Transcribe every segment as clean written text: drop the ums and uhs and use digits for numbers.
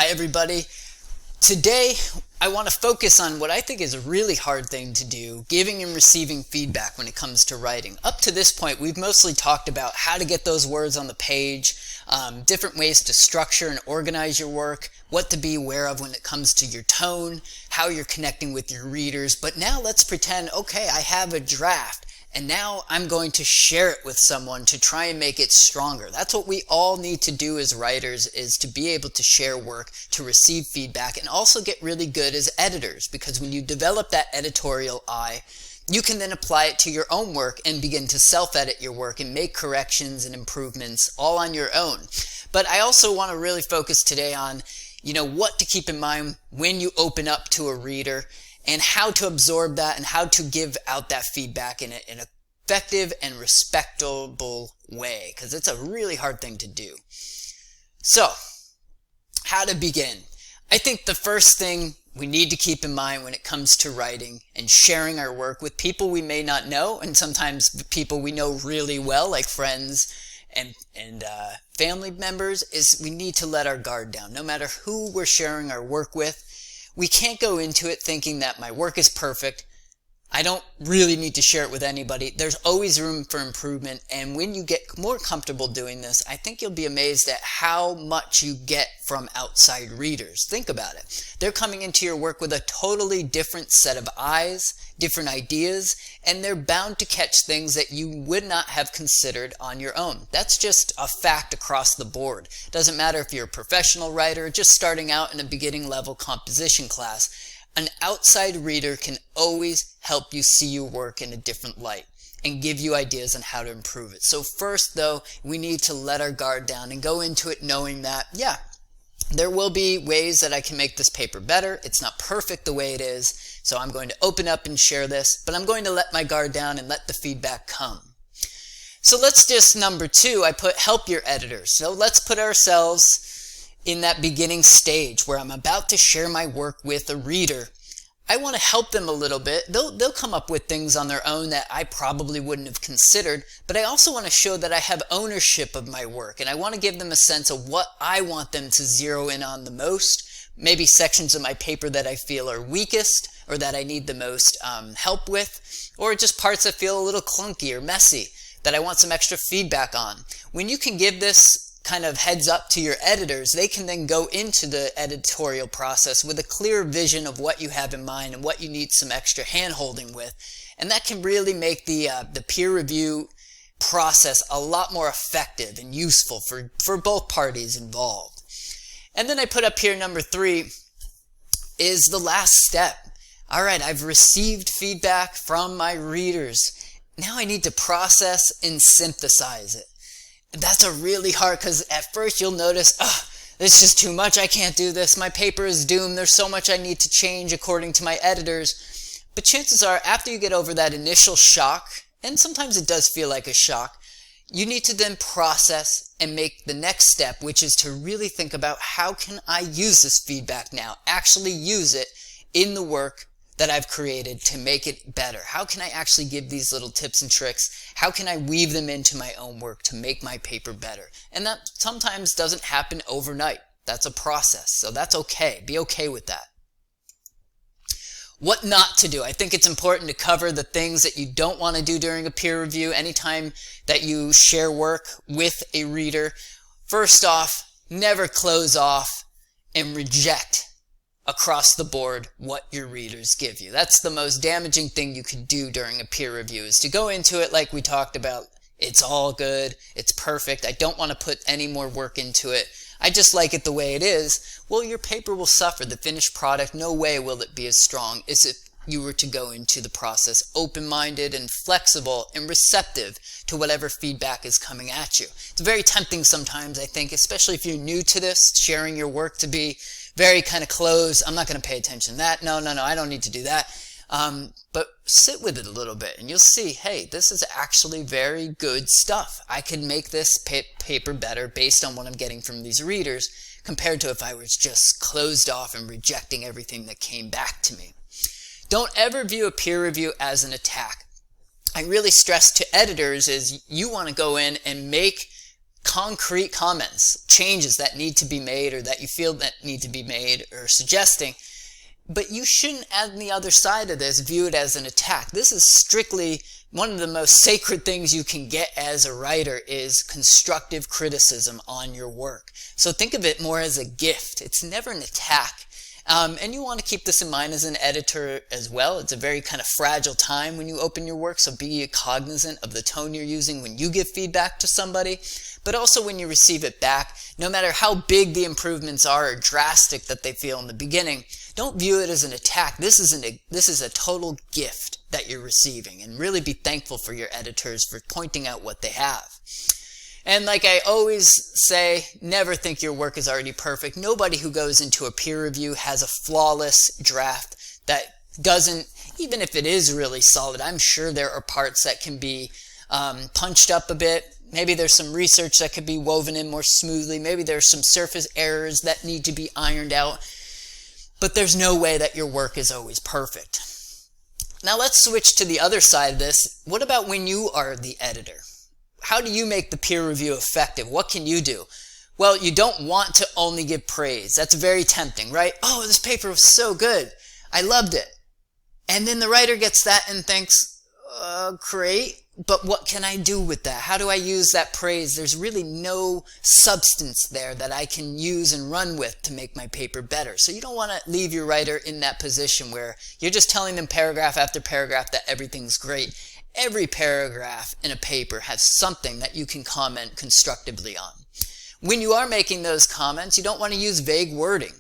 Hi everybody. Today I want to focus on what I think is a really hard thing to do, giving and receiving feedback when it comes to writing. Up to this point we've mostly talked about how to get those words on the page, different ways to structure and organize your work, what to be aware of when it comes to your tone, how you're connecting with your readers. But now let's pretend, okay, I have a draft. And now I'm going to share it with someone to try and make it stronger. That's what we all need to do as writers, is to be able to share work, to receive feedback, and also get really good as editors. Because when you develop that editorial eye, you can then apply it to your own work and begin to self-edit your work and make corrections and improvements all on your own. But I also want to really focus today on, what to keep in mind when you open up to a reader, and how to absorb that and how to give out that feedback in an effective and respectable way, because it's a really hard thing to do. So, how to begin? I think the first thing we need to keep in mind when it comes to writing and sharing our work with people we may not know, and sometimes people we know really well, like friends and family members, is we need to let our guard down. No matter who we're sharing our work with, we can't go into it thinking that my work is perfect. I don't really need to share it with anybody. There's always room for improvement. And when you get more comfortable doing this, I think you'll be amazed at how much you get from outside readers. Think about it. They're coming into your work with a totally different set of eyes, different ideas, and they're bound to catch things that you would not have considered on your own. That's just a fact across the board. Doesn't matter if you're a professional writer or just starting out in a beginning level composition class. An outside reader can always help you see your work in a different light and give you ideas on how to improve it. So first, though, we need to let our guard down and go into it knowing that, there will be ways that I can make this paper better. It's not perfect the way it is, so I'm going to open up and share this, but I'm going to let my guard down and let the feedback come. So let's just, number 2, I put help your editors. So let's put ourselves in that beginning stage where I'm about to share my work with a reader. I want to help them a little bit. They'll come up with things on their own that I probably wouldn't have considered, but I also want to show that I have ownership of my work, and I want to give them a sense of what I want them to zero in on the most, maybe sections of my paper that I feel are weakest or that I need the most help with, or just parts that feel a little clunky or messy that I want some extra feedback on. When you can give this kind of heads up to your editors, they can then go into the editorial process with a clear vision of what you have in mind and what you need some extra hand-holding with. And that can really make the peer review process a lot more effective and useful for both parties involved. And then I put up here number 3 is the last step. All right, I've received feedback from my readers. Now I need to process and synthesize it. That's a really hard, because at first you'll notice, this is too much, I can't do this, my paper is doomed, there's so much I need to change according to my editors. But chances are, after you get over that initial shock, and sometimes it does feel like a shock, you need to then process and make the next step, which is to really think about, how can I use this feedback now, actually use it in the work that I've created to make it better? How can I actually give these little tips and tricks? How can I weave them into my own work to make my paper better? And that sometimes doesn't happen overnight. That's a process, so that's okay. Be okay with that. What not to do. I think it's important to cover the things that you don't want to do during a peer review anytime that you share work with a reader. First off, never close off and reject across the board what your readers give you. That's the most damaging thing you could do during a peer review, is to go into it like we talked about. It's all good. It's perfect. I don't want to put any more work into it. I just like it the way it is. Well, your paper will suffer. The finished product, no way will it be as strong as if you were to go into the process open-minded and flexible and receptive to whatever feedback is coming at you. It's very tempting sometimes, I think, especially if you're new to this, sharing your work, to be very kind of closed. I'm not going to pay attention to that. No, I don't need to do that. But sit with it a little bit and you'll see, hey, this is actually very good stuff. I can make this paper better based on what I'm getting from these readers, compared to if I was just closed off and rejecting everything that came back to me. Don't ever view a peer review as an attack. I really stress to editors is you want to go in and make concrete comments, changes that need to be made or that you feel that need to be made or suggesting. But you shouldn't, on the other side of this, view it as an attack. This is strictly one of the most sacred things you can get as a writer is constructive criticism on your work. So think of it more as a gift. It's never an attack. And you want to keep this in mind as an editor as well. It's a very kind of fragile time when you open your work, so be cognizant of the tone you're using when you give feedback to somebody, but also when you receive it back. No matter how big the improvements are or drastic that they feel in the beginning, don't view it as an attack. This is a total gift that you're receiving, and really be thankful for your editors for pointing out what they have. And like I always say, never think your work is already perfect. Nobody who goes into a peer review has a flawless draft that doesn't, even if it is really solid, I'm sure there are parts that can be punched up a bit. Maybe there's some research that could be woven in more smoothly. Maybe there's some surface errors that need to be ironed out. But there's no way that your work is always perfect. Now let's switch to the other side of this. What about when you are the editor? How do you make the peer review effective? What can you do? Well, you don't want to only give praise. That's very tempting, right? Oh, this paper was so good. I loved it. And then the writer gets that and thinks, great, but what can I do with that? How do I use that praise? There's really no substance there that I can use and run with to make my paper better. So you don't want to leave your writer in that position where you're just telling them paragraph after paragraph that everything's great. Every paragraph in a paper has something that you can comment constructively on. When you are making those comments, you don't want to use vague wording.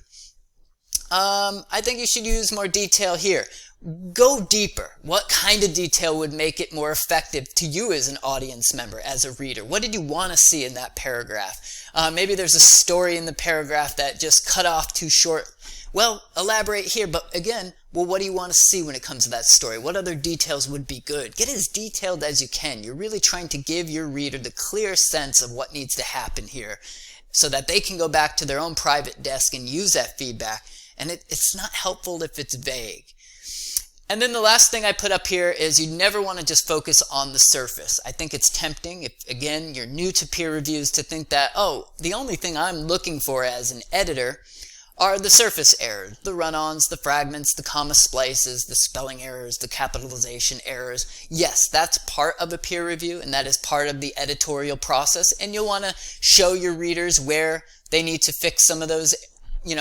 I think you should use more detail here. Go deeper. What kind of detail would make it more effective to you as an audience member, as a reader? What did you want to see in that paragraph? Maybe there's a story in the paragraph that just cut off too short. Well, elaborate here, but again, what do you want to see when it comes to that story? What other details would be good? Get as detailed as you can. You're really trying to give your reader the clear sense of what needs to happen here so that they can go back to their own private desk and use that feedback. And it's not helpful if it's vague. And then the last thing I put up here is you never want to just focus on the surface. I think it's tempting, if, again, you're new to peer reviews, to think that, oh, the only thing I'm looking for as an editor are the surface errors, the run-ons, the fragments, the comma splices, the spelling errors, the capitalization errors. Yes, that's part of a peer review, and that is part of the editorial process, and you'll want to show your readers where they need to fix some of those,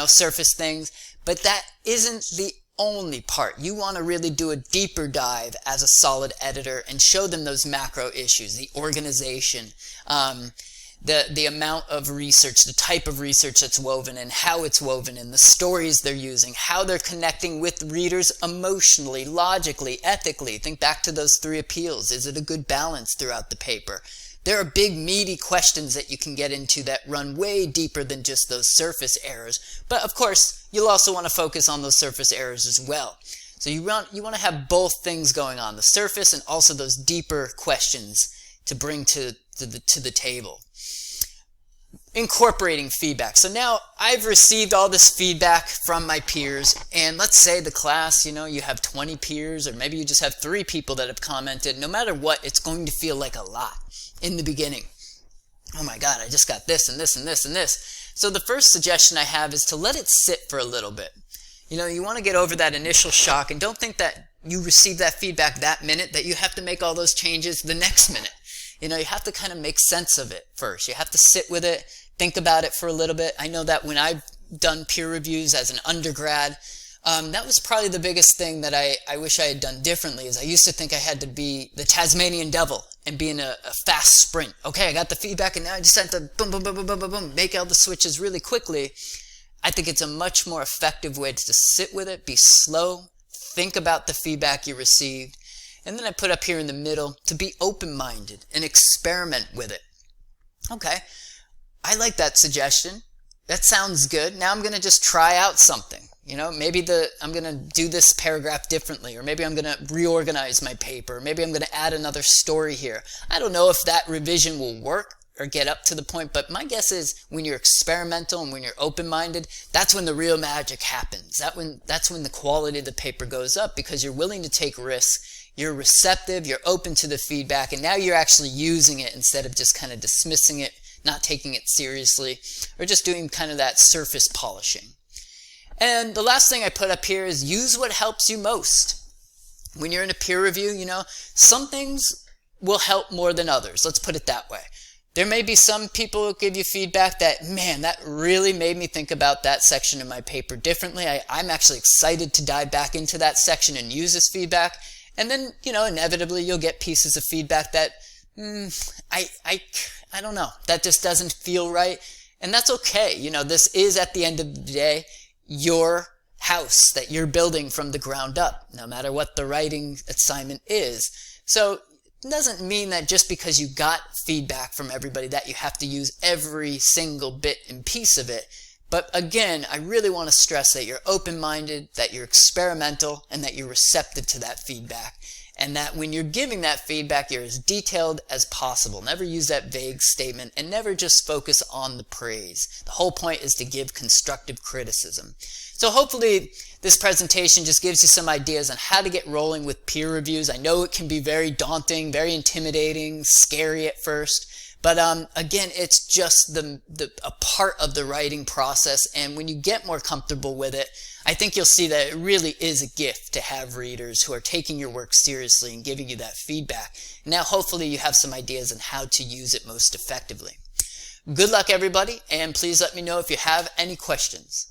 surface things, but that isn't the only part. You want to really do a deeper dive as a solid editor and show them those macro issues, the organization, the amount of research, the type of research that's woven in, how it's woven in, the stories they're using, how they're connecting with readers emotionally, logically, ethically. Think back to those 3 appeals. Is it a good balance throughout the paper? There are big, meaty questions that you can get into that run way deeper than just those surface errors. But of course, you'll also want to focus on those surface errors as well. So you want to have both things going on, the surface and also those deeper questions to bring to the table. Incorporating feedback. So now I've received all this feedback from my peers, and let's say the class, you have 20 peers, or maybe you just have 3 people that have commented. No matter what, it's going to feel like a lot in the beginning. Oh my God, I just got this and this and this and this. So the first suggestion I have is to let it sit for a little bit. You want to get over that initial shock, and don't think that you receive that feedback that minute, that you have to make all those changes the next minute. You have to kind of make sense of it first. You have to sit with it, think about it for a little bit. I know that when I've done peer reviews as an undergrad, that was probably the biggest thing that I wish I had done differently, is I used to think I had to be the Tasmanian devil and be in a fast sprint. Okay, I got the feedback and now I just have to boom, boom, boom, boom, boom, boom, boom, make all the switches really quickly. I think it's a much more effective way to just sit with it, be slow, think about the feedback you received, and then I put up here in the middle to be open-minded and experiment with it. Okay, I like that suggestion. That sounds good. Now I'm going to just try out something. Maybe I'm going to do this paragraph differently, or maybe I'm going to reorganize my paper, or maybe I'm going to add another story here. I don't know if that revision will work or get up to the point, but my guess is when you're experimental and when you're open-minded, that's when the real magic happens. That's when the quality of the paper goes up, because you're willing to take risks. You're receptive, you're open to the feedback, and now you're actually using it instead of just kind of dismissing it not taking it seriously, or just doing kind of that surface polishing. And the last thing I put up here is use what helps you most. When you're in a peer review, some things will help more than others. Let's put it that way. There may be some people who give you feedback that, man, that really made me think about that section of my paper differently. I'm actually excited to dive back into that section and use this feedback. And then, inevitably you'll get pieces of feedback that, I don't know, that just doesn't feel right. And that's okay. This is, at the end of the day, your house that you're building from the ground up, no matter what the writing assignment is. So it doesn't mean that just because you got feedback from everybody that you have to use every single bit and piece of it. But again, I really want to stress that you're open-minded, that you're experimental, and that you're receptive to that feedback. And that when you're giving that feedback, you're as detailed as possible. Never use that vague statement, and never just focus on the praise. The whole point is to give constructive criticism. So hopefully this presentation just gives you some ideas on how to get rolling with peer reviews. I know it can be very daunting, very intimidating, scary at first. But again, it's just a part of the writing process. And when you get more comfortable with it, I think you'll see that it really is a gift to have readers who are taking your work seriously and giving you that feedback. Now, hopefully you have some ideas on how to use it most effectively. Good luck, everybody, and please let me know if you have any questions.